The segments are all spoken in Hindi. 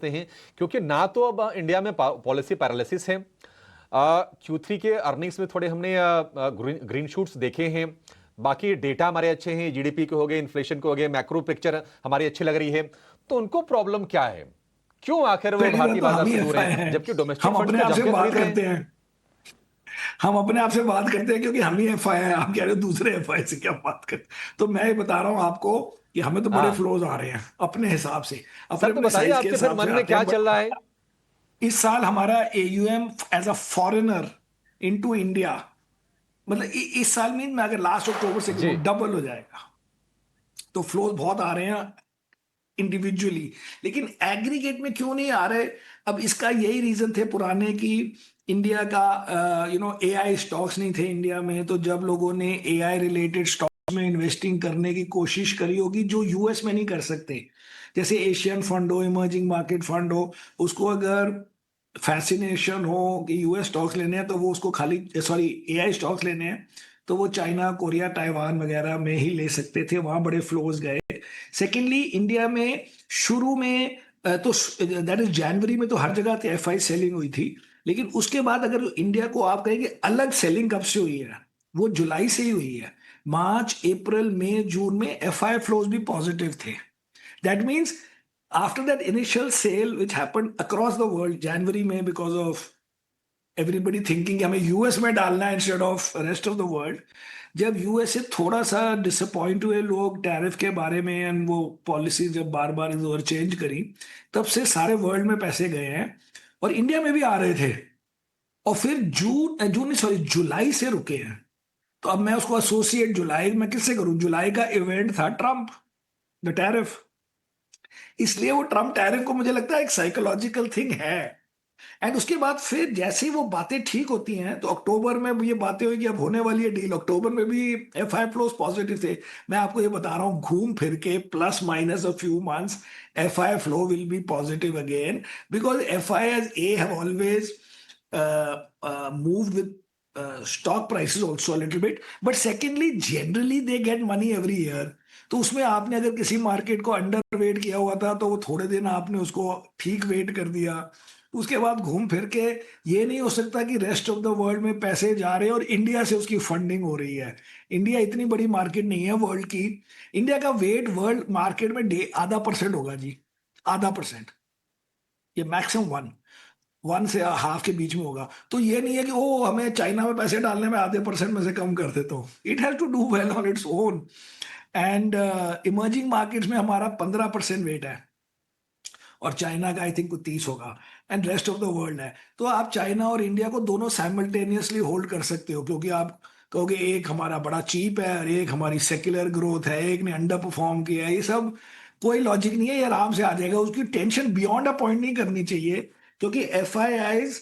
हैं, क्योंकि ना तो अब इंडिया में पॉलिसी पैरालिसिस है। Q3 के अर्निंग्स में थोड़े हमने ग्रीन शूट्स देखे हैं, बाकी डेटा हमारे अच्छे हैं, जीडीपी के हो गए, इन्फ्लेशन के हो गए, मैक्रो पिक्चर हमारी अच्छी लग रही है। तो उनको प्रॉब्लम क्या है? क्यों आखिर वो पहली बात भारतीय तो बाजार हम ही से दूर एफआई हैं, हैं। जबकि डोमेस्टिक हम फंड्स अपने तो आप जम से के बात खरीद रहे हैं। करते हैं। हम अपने आप से बात करते हैं क्योंकि हम ही एफआई हैं। आप कह रहे हो दूसरे एफआई से क्या बात करते। तो मैं ये बता रहा हूं आपको कि हमें तो बड़े हाँ फ्लोज आ रहे हैं अपने हिसाब से, अपने सर, तो अपने बताइए साइज के आपके फिर हिसाब मन से में आते क्या हैं। चल बट रहा है? इस साल हमारा AUM as a foreigner into India, मतलब इस साल में मैं अगर लास्ट अक्टूबर से जी गिनूं डबल हो जाएगा। तो फ्लोज बहुत आ रहे हैं इंडिविजुअली, लेकिन एग्रीगेट में क्यों नहीं आ रहे। अब इसका यही रीजन थे पुराने कि इंडिया का एआई स्टॉक्स नहीं थे इंडिया में। तो जब लोगों ने एआई रिलेटेड स्टॉक्स में इन्वेस्टिंग करने की कोशिश करी होगी जो यूएस में नहीं कर सकते, जैसे एशियन फंड हो, इमर्जिंग मार्केट फंड हो, उसको अगर फैसिनेशन हो कि यूएस स्टॉक्स लेने हैं तो वो उसको खाली, सॉरी, एआई स्टॉक्स लेने हैं तो वो चाइना, कोरिया, ताइवान वगैरह में ही ले सकते थे, वहां बड़े फ्लोज गए। सेकेंडली इंडिया में शुरू में तो दैट इज जनवरी में तो हर जगह एफआई सेलिंग हुई थी। लेकिन उसके बाद अगर इंडिया को आप कहेंगे अलग सेलिंग कब से हुई है, वो जुलाई से ही हुई है। मार्च, अप्रैल, मई, जून में एफआई फ्लोज भी पॉजिटिव थे। That means after that initial sale which happened across the world जनवरी में, बिकॉज ऑफ एवरीबडी थिंकिंग हमें यूएस में डालना है instead of rest of the world, जब यूएस से थोड़ा सा डिसअपॉइंट हुए लोग टैरिफ के बारे में एंड वो पॉलिसी जब बार बार इधर उधर चेंज करी, तब से सारे वर्ल्ड में पैसे गए हैं और इंडिया में भी आ रहे थे। और फिर जून जून नहीं, सॉरी, जुलाई से रुके हैं। तो अब मैं उसको एसोसिएट जुलाई मैं किससे करूं? जुलाई का इवेंट था ट्रम्प, द टैरिफ। इसलिए वो ट्रम्प टैरिफ को मुझे लगता है एक साइकोलॉजिकल थिंग है। एंड उसके बाद फिर जैसे ही वो बातें ठीक होती हैं तो अक्टूबर में ये बातें हुई कि अब होने वाली है डील। अक्टूबर में भी एफआई फ्लोज पॉजिटिव थे। मैं आपको ये बता रहा हूँ घूम फिर के plus minus a few months FI flow will be positive again, because FI as a have always moved with stock prices also a little bit, but secondly generally they get money every year. तो उसमें आपने अगर किसी मार्केट को अंडर वेट किया हुआ था तो वो थोड़े दिन आपने उसको ठीक वेट कर दिया, उसके बाद घूम फिर के ये नहीं हो सकता कि रेस्ट ऑफ द वर्ल्ड में पैसे जा रहे हैं और इंडिया से उसकी फंडिंग हो रही है। इंडिया इतनी बड़ी मार्केट नहीं है वर्ल्ड की। इंडिया का वेट वर्ल्ड मार्केट में डे आधा परसेंट होगा जी, आधा परसेंट, ये मैक्सिमम वन, वन से हाफ के बीच में होगा। तो ये नहीं है कि ओ हमें चाइना में पैसे डालने में आधे परसेंट में से कम कर देता हूँ। It has to do well on its own. And emerging markets में हमारा 15% वेट है और चाइना का आई थिंक 30 होगा, and rest of the world है। तो आप चाइना और इंडिया को दोनों साइमल्टेनियसली होल्ड कर सकते हो, क्योंकि आप कहोगे एक हमारा बड़ा चीप है और एक हमारी सेक्युलर ग्रोथ है, एक ने अंडर परफॉर्म किया है। ये सब कोई लॉजिक नहीं है, ये आराम से आ जाएगा। उसकी टेंशन बियॉन्ड अ पॉइंट नहीं करनी चाहिए, क्योंकि FIIs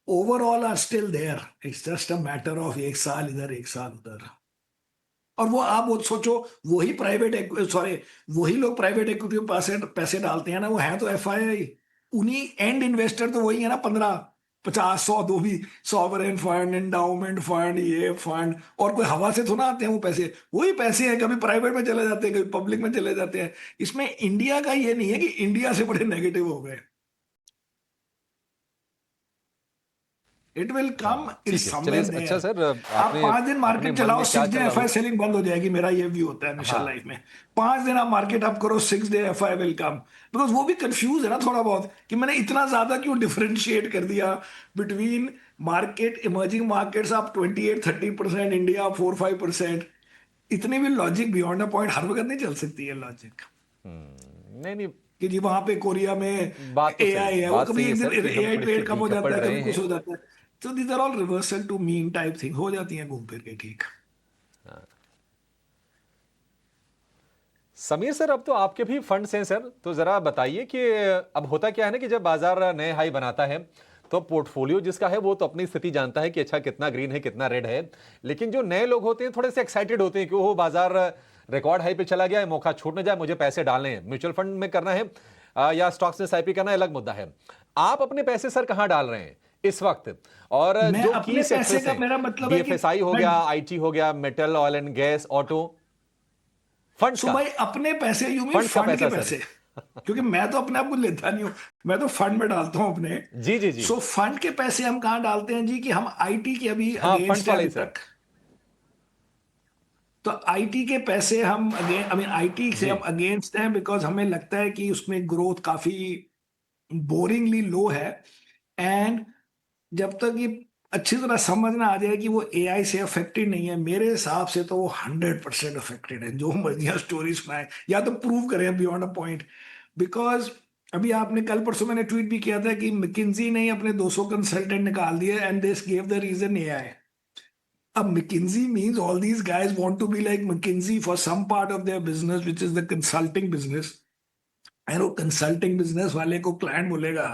overall are still there. It's just a matter of एक साल इधर एक साल उधर। और वो आप वो सोचो, वही प्राइवेट, सॉरी, वही लोग प्राइवेट इक्विटी में पैसे पैसे डालते हैं ना, वो है तो एफआईआई। उन्हीं एंड इन्वेस्टर तो वही है ना, 15, 50, 100, दो भी, सॉवरेन फंड, एंडाउमेंट फंड, ये फंड। और कोई हवा से थोड़ा आते हैं वो पैसे, वही पैसे हैं, कभी प्राइवेट में चले जाते हैं, कभी पब्लिक में चले जाते हैं। इसमें इंडिया का ये नहीं है कि इंडिया से बड़े नेगेटिव हो गए। इट विल कम, हाँ इट्स ठीक है, चलिए समवेयर अच्छा देयर। सर, आप आपने 5 दिन अपने मार्केट मन चलाओ, में क्या 6 चल दिन रहा एफआई हो। सेलिंग बंद हो जाएगी। मेरा ये व्यू होता है हमेशा हाँ लाइफ में। 5 दिन आप मार्केट अप करो, 6 day FI will come. Because वो भी कंफ्यूज है ना थोड़ा बहुत कि मैंने इतना ज्यादा क्यों डिफरेंशिएट कर दिया बिटवीन मार्केट, इमर्जिंग मार्केट्स आप 28-30%, इंडिया 4-5%। इतनी भी लॉजिक बियॉन्ड अ पॉइंट हर वक्त नहीं चल सकती है लॉजिक, नहीं नहीं, कि जी वहां पे कोरिया में बात तो सही एआई है, है, वो बात कभी सही है एक दिन सर कि हम एआई थोड़ी सी ट्रेड कम हो पीछे जाता पड़ है, रहे कभी कुछ हैं। हो जाता है। तो these are all reversal to mean type thing हो जाती हैं घूम फिर के, ठीक। समीर सर, अब तो आपके भी फंड्स हैं सर, तो जरा बताइए कि अब होता क्या है ना कि जब बाजार नए हाई बनाता है तो पोर्टफोलियो जिसका है वो तो अपनी स्थिति जानता है कि अच्छा कितना ग्रीन है कितना रेड है। लेकिन जो नए लोग होते हैं थोड़े से एक्साइटेड होते हैं कि वो बाजार रिकॉर्ड हाई पे चला गया है, मौका छूट न जाए, मुझे पैसे डालने हैं, म्यूचुअल फंड में करना है या स्टॉक्स में एसआईपी करना है, अलग मुद्दा है। आप अपने पैसे सर कहां डाल रहे हैं इस वक्त? और मैं जो की अपने पैसे सेक्टर्स का हैं, मेरा मतलब है कि बीएफएसआई हो मैं, गया, आईटी हो गया, metal, oil and gas, auto, funds so का, भाई अपने पैसे, यू मीन फंड्स का फंड के पैसा सर। पैसे। क्योंकि मैं तो अपने आप को लेता नहीं हूँ, मैं तो फंड में डालता हूँ अपने। जी जी जी। सो फंड के पैसे हम कहाँ डालते हैं जी, कि हम आईटी के अभी हाँ, फंड्स अगेंस्ट है वाले ही अभी सर। तक। तो आईटी के पैसे हम अगेन, आई मीन आईटी से जी। हम अगेंस्ट हैं, बिकॉज हमें लगता है कि उसमें ग्रोथ काफी बोरिंगली लो है। एंड जब तक ये अच्छी तरह समझ ना आ जाए कि वो एआई से अफेक्टेड नहीं है, मेरे हिसाब से तो वो 100% अफेक्टेड है, जो मर्जी स्टोरी सुनाए या तो प्रूव करें बियॉन्ड अ पॉइंट। बिकॉज अभी आपने कल परसों मैंने ट्वीट भी किया था कि McKinsey ने अपने 200 कंसल्टेंट निकाल दिए, and this give the reason AI. अब McKinsey means all these guys want to be like McKinsey for some part of their business, which is the consulting business। And वो कंसल्टिंग बिजनेस वाले को क्लाइंट बोलेगा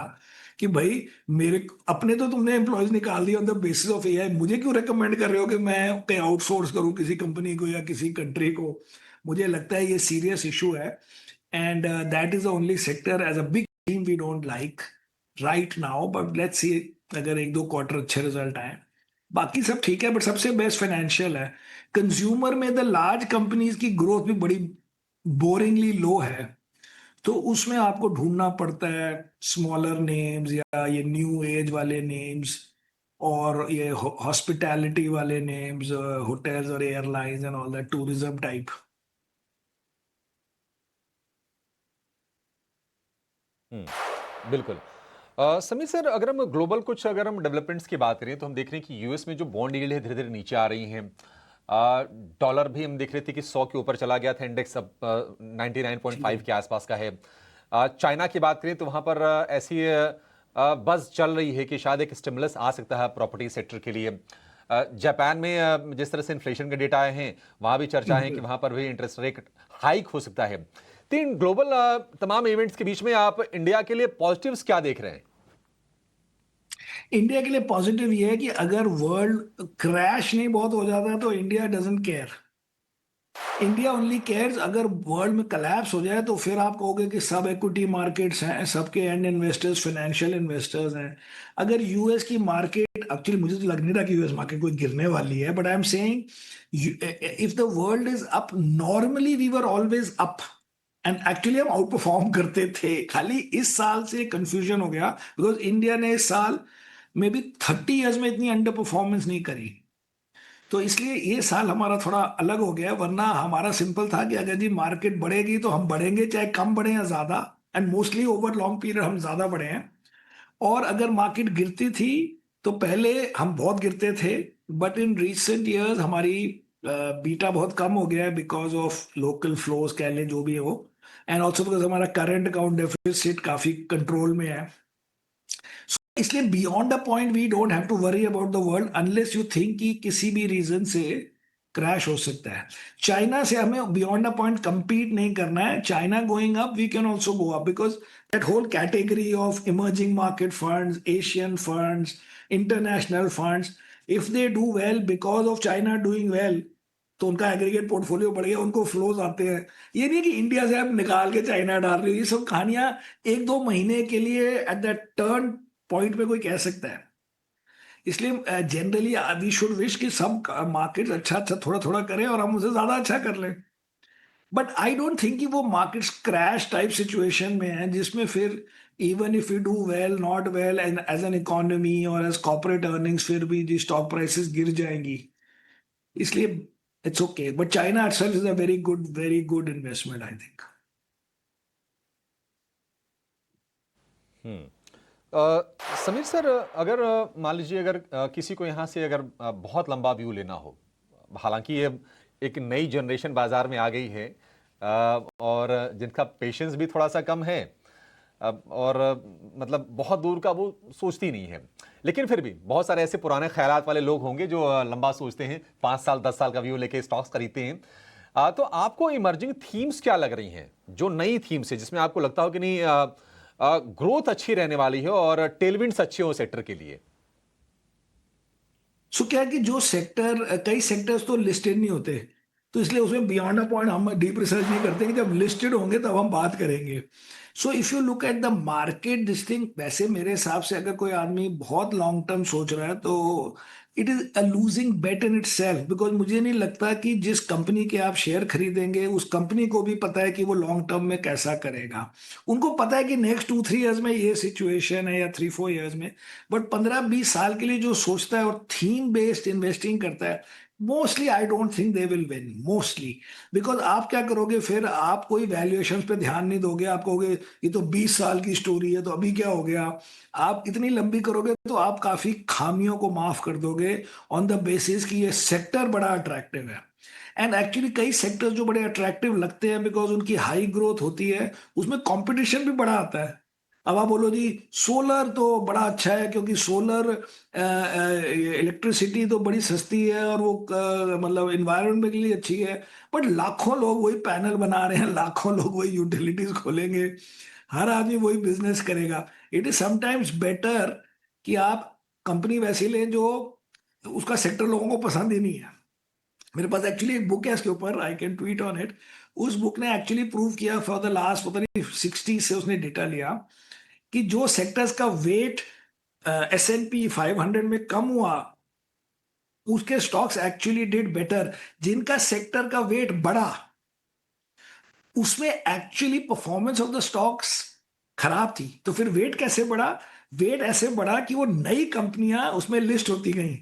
कि भाई, मेरे अपने तो तुमने एम्प्लॉयज निकाल दिए on the basis of AI, मुझे क्यों रेकमेंड कर रहे हो कि मैं कहीं आउटसोर्स करूं किसी कंपनी को या किसी कंट्री को। मुझे लगता है ये सीरियस इशू है। And that is the only sector as a big team we don't like right now, but let's see अगर एक दो क्वार्टर अच्छे रिजल्ट आए। बाकी सब ठीक है, बट सबसे बेस्ट फाइनेंशियल है। कंज्यूमर में द लार्ज कंपनीज की ग्रोथ भी बड़ी बोरिंगली लो है। तो उसमें आपको ढूंढना पड़ता है स्मॉलर नेम्स या ये न्यू एज वाले नेम्स, और ये हॉस्पिटैलिटी वाले नेम्स, होटल्स और airlines and all that tourism type. बिल्कुल। समीर सर, अगर हम ग्लोबल कुछ अगर हम डेवलपमेंट्स की बात करें तो हम देख रहे हैं कि यूएस में जो बॉन्ड यील्ड है धीरे धीरे नीचे आ रही हैं। डॉलर भी हम देख रहे थे कि 100 के ऊपर चला गया था, इंडेक्स अब 99.5 जी। के आसपास का है। चाइना की बात करें तो वहां पर ऐसी बज़ चल रही है कि शायद एक स्टिमुलस आ सकता है प्रॉपर्टी सेक्टर के लिए। जापान में जिस तरह से इन्फ्लेशन के डेटा आए हैं, वहां भी चर्चा है कि वहां पर भी इंटरेस्ट रेट हाइक हो सकता है। तो इन ग्लोबल तमाम इवेंट्स के बीच में आप इंडिया के लिए पॉजिटिव्स क्या देख रहे हैं? इंडिया के लिए पॉजिटिव ये है कि अगर वर्ल्ड क्रैश नहीं बहुत हो जाता तो India doesn't care. India only cares अगर वर्ल्ड में कलैप्स हो जाए, तो फिर आप कहोगे कि सब इक्विटी मार्केट्स हैं, सबके एंड इन्वेस्टर्स फाइनेंशियल इन्वेस्टर्स हैं। अगर यूएस की मार्केट, एक्चुअली मुझे तो लग नहीं रहा कि यूएस मार्केट कोई गिरने वाली है, but I am saying if the world is up, normally we were always up, and actually हम आउट परफॉर्म करते थे। खाली इस साल से कंफ्यूजन हो गया, बिकॉज इंडिया ने इस साल मे बी 30 ईयर्स में इतनी अंडर परफॉर्मेंस नहीं करी। तो इसलिए ये साल हमारा थोड़ा अलग हो गया है, वरना हमारा सिंपल था कि अगर जी मार्केट बढ़ेगी तो हम बढ़ेंगे, चाहे कम बढ़े या ज्यादा। And mostly over long period हम ज्यादा बढ़े हैं। और अगर मार्केट गिरती थी तो पहले हम बहुत गिरते थे, बट इन रिसेंट ईयर्स हमारी बीटा बहुत कम हो गया है, बिकॉज ऑफ लोकल फ्लोज कह लें जो भी हो, एंड ऑल्सो बिकॉज हमारा करंट अकाउंट डेफिसिट काफी कंट्रोल में है। इसलिए beyond a point we don't have to worry about the world unless you think कि किसी भी रीजन से क्रैश हो सकता है। चाइना से हमें बियॉन्ड अ पॉइंट compete नहीं करना है। China going up, we can also go up, because that whole category of emerging market funds, Asian funds, international funds, if they do well because of China doing well, तो उनका एग्रीगेट पोर्टफोलियो बढ़ गया, उनको फ्लोज आते हैं। ये नहीं कि इंडिया से आप निकाल के चाइना डाल रहे हो, ये सब कहानियां एक दो महीने के लिए एट द टर्न पॉइंट पे कोई कह सकता है। इसलिए जनरली वी शुड विश कि सब मार्केट अच्छा अच्छा थोड़ा थोड़ा करें और हम उसे ज्यादा अच्छा कर लें। बट आई डोंट थिंक कि वो मार्केट्स क्रैश टाइप सिचुएशन में है, जिसमें फिर even if you do well not well and as an economy or as corporate earnings, फिर भी जी स्टॉक प्राइसेस गिर जाएंगी। इसलिए it's okay, but China itself is a very good investment I think. Sameer sir, अगर मान लीजिए अगर किसी को यहाँ से अगर बहुत लंबा व्यू लेना हो, हालांकि ये एक नई जनरेशन बाजार में आ गई है, और जिनका पेशेंस भी थोड़ा सा कम है, और मतलब बहुत दूर का वो सोचती नहीं है, लेकिन फिर भी बहुत सारे ऐसे पुराने ख्यालात वाले लोग होंगे जो लंबा सोचते हैं, 5 साल 10 साल का व्यू लेके स्टॉक्स खरीदते हैं। तो आपको इमर्जिंग थीम्स क्या लग रही हैं, जो नई थीम्स है जिसमें आपको लगता हो कि नहीं ग्रोथ अच्छी रहने वाली है और टेलविंड्स अच्छे हो सेक्टर के लिए? सो क्या है कि जो सेक्टर, कई सेक्टर्स तो लिस्टेड नहीं होते, तो इसलिए उसमें बियॉन्ड अ पॉइंट हम डीप रिसर्च नहीं करते, कि जब लिस्टेड होंगे तब हम बात करेंगे। So if you look at the market this thing, वैसे मेरे हिसाब से अगर कोई आदमी बहुत लॉन्ग टर्म सोच रहा है तो it is a losing bet in itself, because मुझे नहीं लगता कि जिस कंपनी के आप शेयर खरीदेंगे उस कंपनी को भी पता है कि वो लॉन्ग टर्म में कैसा करेगा। उनको पता है कि नेक्स्ट 2-3 ईयर्स में ये सिचुएशन है या 3-4 ईयर्स में, बट 15-20 साल के लिए जो सोचता है और थीम बेस्ड इन्वेस्टिंग करता है, mostly I don't think they will win mostly. Because आप क्या करोगे फिर, आप कोई वैल्यूएशन पे ध्यान नहीं दोगे, आप कहोगे ये तो 20 साल की स्टोरी है तो अभी क्या हो गया। आप इतनी लंबी करोगे तो आप काफी खामियों को माफ कर दोगे ऑन द बेसिस कि ये सेक्टर बड़ा अट्रैक्टिव है। एंड एक्चुअली कई सेक्टर्स जो बड़े अट्रैक्टिव लगते हैं बिकॉज उनकी हाई ग्रोथ होती है, उसमें कंपटीशन भी बड़ा आता है। अब आप बोलो जी सोलर तो बड़ा अच्छा है क्योंकि सोलर इलेक्ट्रिसिटी तो बड़ी सस्ती है और वो मतलब इन्वायरमेंट के लिए अच्छी है, बट लाखों लोग वही पैनल बना रहे हैं, लाखों लोग वही यूटिलिटीज खोलेंगे, हर आदमी वही बिजनेस करेगा। इट इज समटाइम्स बेटर कि आप कंपनी वैसी लें जो उसका सेक्टर लोगों को पसंद ही नहीं है। मेरे पास एक्चुअली एक बुक है इसके ऊपर, I can tweet on it. उस बुक ने एक्चुअली प्रूव किया फॉर द लास्ट पता नहीं 60 से उसने डेटा लिया कि जो सेक्टर्स का वेट S&P 500 में कम हुआ उसके स्टॉक्स एक्चुअली डिड बेटर। जिनका सेक्टर का वेट बढ़ा उसमें actually performance of the stocks खराब थी। तो फिर वेट कैसे बढ़ा? वेट ऐसे बढ़ा कि वो नई कंपनियां उसमें लिस्ट होती गई।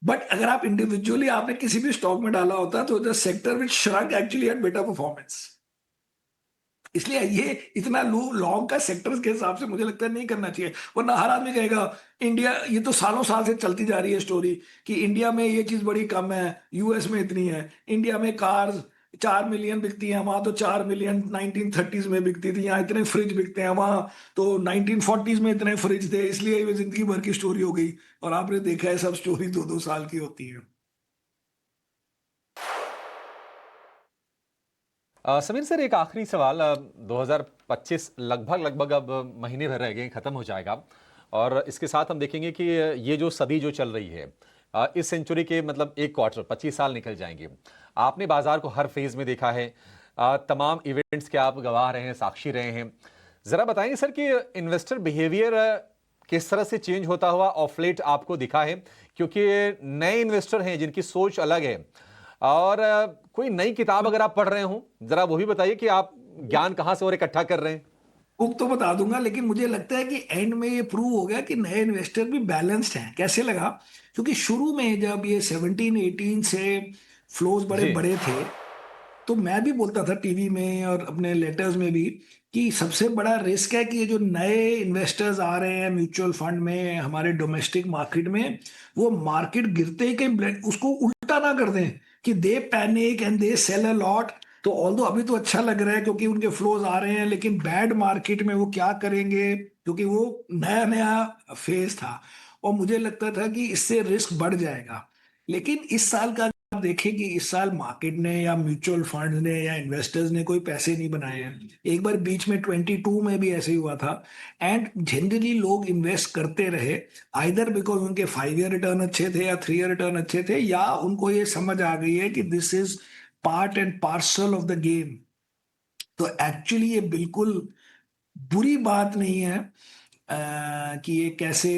बट अगर आप इंडिविजुअली आपने किसी भी स्टॉक में डाला होता तो the sector which shrunk actually had better performance. इसलिए ये इतना लॉन्ग का सेक्टर्स के हिसाब से मुझे लगता है नहीं करना चाहिए, वरना हर आदमी कहेगा इंडिया, ये तो सालों साल से चलती जा रही है स्टोरी कि इंडिया में ये चीज बड़ी कम है, यूएस में इतनी है। इंडिया में कार्स 4 मिलियन बिकती हैं, वहां तो 4 मिलियन 1930s में बिकती थी, यहाँ इतने फ्रिज बिकते हैं, वहां तो 1940s में इतने फ्रिज थे, इसलिए ये जिंदगी भर की स्टोरी हो गई। और आपने देखा है सब स्टोरी 2-2 साल की होती है। समीर सर, एक आखिरी सवाल। 2025 लगभग लगभग अब महीने भर रह गए, खत्म हो जाएगा, और इसके साथ हम देखेंगे कि ये जो सदी जो चल रही है, इस सेंचुरी के मतलब एक क्वार्टर 25 साल निकल जाएंगे। आपने बाजार को हर फेज में देखा है, तमाम इवेंट्स के आप गवाह रहे हैं, साक्षी रहे हैं। जरा बताएंगे सर कि इन्वेस्टर बिहेवियर किस तरह से चेंज होता हुआ ऑफ लेट आपको दिखा है, क्योंकि नए इन्वेस्टर हैं जिनकी सोच अलग है। और कोई नई किताब अगर आप पढ़ रहे हो, जरा वो भी बताइए कि आप ज्ञान कहां से और इकट्ठा कर रहे हैं। बुक तो बता दूंगा, लेकिन मुझे लगता है कि एंड में ये प्रूव हो गया कि नए इन्वेस्टर भी बैलेंस्ड हैं। कैसे लगा? क्योंकि शुरू में जब ये 17-18 से फ्लोज बड़े जी। बड़े थे तो मैं भी बोलता था टीवी में और अपने लेटर्स में भी कि सबसे बड़ा रिस्क है कि ये जो नए इन्वेस्टर्स आ रहे हैं म्यूचुअल फंड में हमारे डोमेस्टिक मार्केट में, वो मार्केट गिरते ही कहीं उसको उल्टा ना कर दें कि they panic and they sell a lot. तो ऑल्दो अभी तो अच्छा लग रहा है क्योंकि उनके फ्लोज आ रहे हैं, लेकिन बैड मार्केट में वो क्या करेंगे, क्योंकि वो नया नया फेज था और मुझे लगता था कि इससे रिस्क बढ़ जाएगा। लेकिन इस साल का आप देखें कि इस साल मार्केट ने या म्यूचुअल फंड ने या इन्वेस्टर्स ने कोई पैसे नहीं बनाए हैं। एक बार बीच में 22 में भी ऐसे ही हुआ था। एंड जनरली लोग इन्वेस्ट करते रहे, आइदर बिकॉज उनके 5 ईयर रिटर्न अच्छे थे या 3 ईयर रिटर्न अच्छे थे, या उनको ये समझ आ गई है कि this is part and parcel of the game. तो एक्चुअली ये बिल्कुल बुरी बात नहीं है कि ये कैसे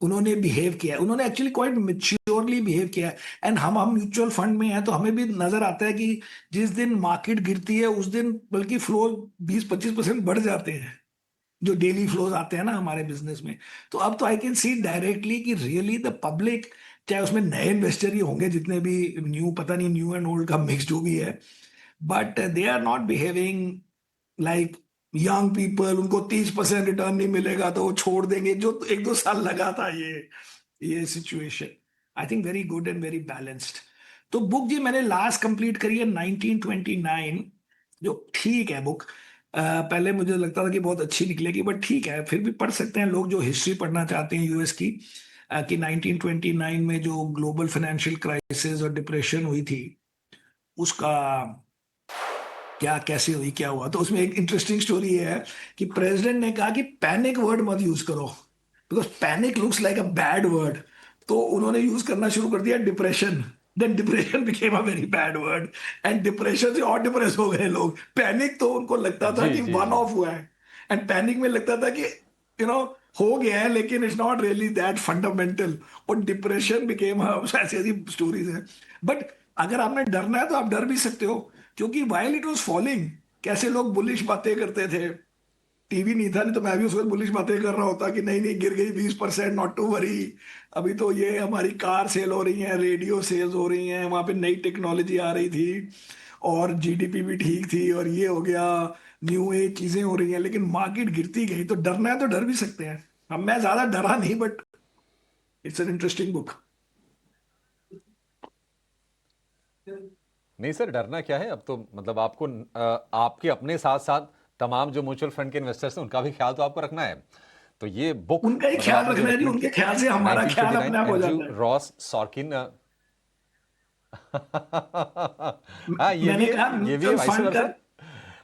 उन्होंने बिहेव किया है। उन्होंने एक्चुअली क्वाइट मेच्योरली बिहेव किया है। एंड हम म्यूचुअल फंड में हैं तो हमें भी नजर आता है कि जिस दिन मार्केट गिरती है उस दिन बल्कि फ्लो 20-25% बढ़ जाते हैं, जो डेली फ्लोज आते हैं ना हमारे बिजनेस में। तो अब तो आई कैन सी डायरेक्टली कि रियली द पब्लिक, चाहे उसमें नए इन्वेस्टर ही होंगे जितने भी, न्यू पता नहीं न्यू एंड ओल्ड का मिक्स जो भी है, but they are not behaving like young people. उनको 30% रिटर्न नहीं मिलेगा तो वो छोड़ देंगे, जो 1-2 साल लगा था ये situation. I think very good and very balanced. तो बुक जी मैंने लास्ट कंप्लीट करी है 1929, जो ठीक है बुक। पहले मुझे लगता था कि बहुत अच्छी निकलेगी, बट ठीक है, फिर भी पढ़ सकते हैं लोग जो हिस्ट्री पढ़ना चाहते हैं यूएस की। कि 1929 में जो ग्लोबल फाइनेंशियल क्राइसिस और डिप्रेशन हुई थी उसका क्या कैसे हुई, क्या हुआ। तो उसमें एक इंटरेस्टिंग स्टोरी है कि प्रेसिडेंट ने कहा कि पैनिक वर्ड मत यूज करो because panic looks like a bad word. तो उन्होंने यूज करना शुरू कर दिया depression. Then depression became a very bad word and depression से और डिप्रेस हो गए लोग। पैनिक तो उनको लगता था जी कि जी वन जी। ऑफ हुआ है, एंड पैनिक में लगता था कि यू नो हो गया है, लेकिन it's not really that fundamental. और डिप्रेशन बिकेम, ऐसी ऐसी स्टोरीज हैं। बट अगर आपने डरना है तो आप डर भी सकते हो, क्योंकि वाइल इट वाज फॉलिंग, कैसे लोग बुलिश बातें करते थे। टीवी नहीं था, नहीं तो मैं भी उस वक्त बुलिश बातें कर रहा होता कि नहीं नहीं गिर गई 20%, नॉट टू वरी। अभी तो ये हमारी कार सेल हो रही है, रेडियो सेल्स हो रही हैं, वहां पे नई टेक्नोलॉजी आ रही थी, और जीडीपी भी ठीक थी, और ये हो गया, न्यू एज चीजें हो रही हैं, लेकिन मार्केट गिरती गई। तो डरना है तो डर भी सकते हैं। अब मैं ज्यादा डरा नहीं, but it's an interesting book. नहीं सर, डरना क्या है? अब तो मतलब आपको आपके अपने साथ साथ तमाम जो म्यूचुअल फंड के इन्वेस्टर्स हैं उनका भी ख्याल तो आपको रखना है। तो ये बुक उनका ही मतलब ख्याल आपने जो रखना है जी, रेकमेंड उनके किया, ख्याल से हमारा ख्याल अपने 1929 आप हो एंड्रयू जाता है। Ross Sorkin. हाँ, मैंने कहा ये भी है म्यूचुअल वाइस फंड का, वर्सा।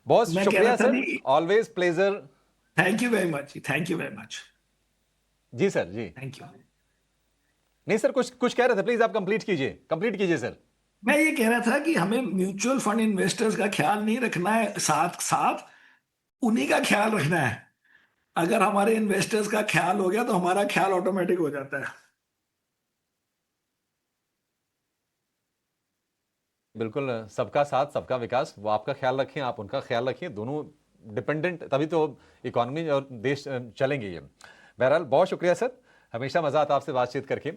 बहुत मैं कह रहा शुक्रिया था सर, जी, always pleasure. Thank you very much, thank you very much, जी सर जी। Thank you. नहीं सर, कुछ कुछ कह रहे थे, प्लीज आप कंप्लीट कीजिए सर। मैं ये कह रहा था कि हमें म्यूचुअल फंड इन्वेस्टर्स का ख्याल नहीं रखना है, साथ साथ उन्हीं का ख्याल रखना है। अगर हमारे इन्वेस्टर्स का ख्याल हो गया तो हमारा ख्याल ऑटोमेटिक हो जाता है। बिल्कुल, सबका साथ सबका विकास, वो आपका ख्याल रखें, आप उनका ख्याल रखें, दोनों डिपेंडेंट, तभी तो इकोनॉमी और देश चलेंगे ये। बहरहाल बहुत शुक्रिया सर, हमेशा मज़ा आता आपसे बातचीत करके।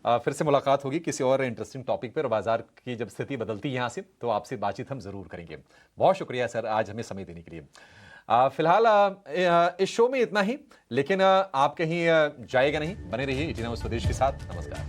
फिर से मुलाकात होगी किसी और इंटरेस्टिंग टॉपिक पर, बाजार की जब स्थिति बदलती है यहाँ से तो आपसे बातचीत हम ज़रूर करेंगे। बहुत शुक्रिया सर आज हमें समय देने के लिए। फिलहाल इस शो में इतना ही, लेकिन आप कहीं जाएगा नहीं, बने रहिए 18 हाउस स्वदेश के साथ। नमस्कार।